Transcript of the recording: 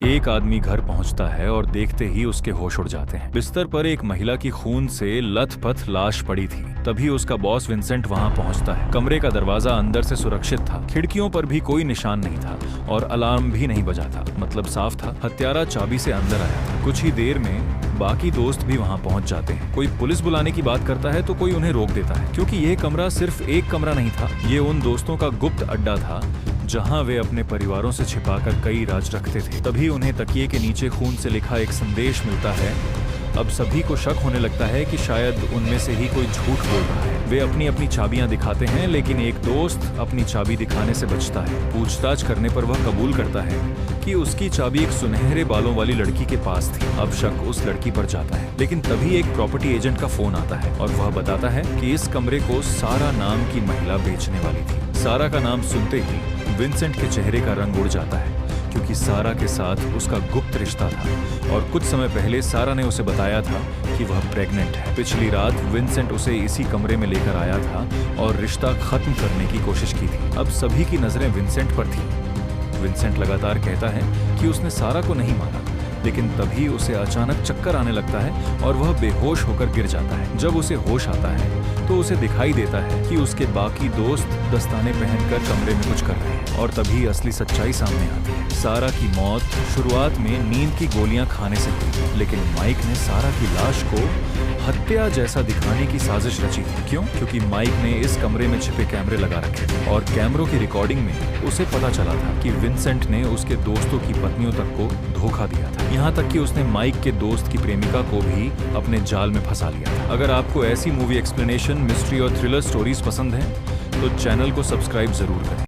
एक आदमी घर पहुंचता है और देखते ही उसके होश उड़ जाते हैं। बिस्तर पर एक महिला की खून से लथपथ लाश पड़ी थी। तभी उसका बॉस विंसेंट वहां पहुंचता है। कमरे का दरवाजा अंदर से सुरक्षित था, खिड़कियों पर भी कोई निशान नहीं था और अलार्म भी नहीं बजा था। मतलब साफ था, हत्यारा चाबी से अंदर आया था। कुछ ही देर में बाकी दोस्त भी वहां पहुंच जाते हैं। कोई पुलिस बुलाने की बात करता है तो कोई उन्हें रोक देता है, क्योंकि यह कमरा सिर्फ एक कमरा नहीं था, ये उन दोस्तों का गुप्त अड्डा था जहां वे अपने परिवारों से छिपाकर कई राज रखते थे। तभी उन्हें तकिए के नीचे खून से लिखा एक संदेश मिलता है। अब सभी को शक होने लगता है कि शायद उनमें से ही कोई झूठ बोल रहा है। वे अपनी अपनी चाबियां दिखाते हैं, लेकिन एक दोस्त अपनी चाबी दिखाने से बचता है। पूछताछ करने पर वह कबूल करता है कि उसकी चाबी एक सुनहरे बालों वाली लड़की के पास थी। अब शक उस लड़की पर जाता है, लेकिन तभी एक प्रॉपर्टी एजेंट का फोन आता है और वह बताता है कि इस कमरे को सारा नाम की महिला बेचने वाली थी। सारा का नाम सुनते ही विंसेंट के चेहरे का रंग उड़ जाता है, क्योंकि सारा के साथ उसका गुप्त रिश्ता था और कुछ समय पहले सारा ने उसे बताया था कि वह प्रेग्नेंट है। पिछली रात विंसेंट उसे इसी कमरे में लेकर आया था और रिश्ता खत्म करने की कोशिश की थी। अब सभी की नजरें विंसेंट पर थी। विंसेंट लगातार कहता है कि उसने सारा को नहीं मारा, लेकिन तभी उसे अचानक चक्कर आने लगता है और वह बेहोश होकर गिर जाता है। जब उसे होश आता है तो उसे दिखाई देता है कि उसके बाकी दोस्त दस्ताने पहनकर कमरे में कुछ कर रहे हैं और तभी असली सच्चाई सामने आती है। सारा की मौत शुरुआत में नींद की गोलियां खाने से हुई, लेकिन माइक ने सारा की लाश को हत्या जैसा दिखाने की साजिश रची थी। क्यों? क्योंकि माइक ने इस कमरे में छिपे कैमरे लगा रखे थे और कैमरों की रिकॉर्डिंग में उसे पता चला था कि विंसेंट ने उसके दोस्तों की पत्नियों तक को धोखा दिया था। यहाँ तक कि उसने माइक के दोस्त की प्रेमिका को भी अपने जाल में फंसा लिया था। अगर आपको ऐसी मूवी एक्सप्लेनेशन, मिस्ट्री और थ्रिलर स्टोरीज पसंद हैं, तो चैनल को सब्सक्राइब जरूर करें।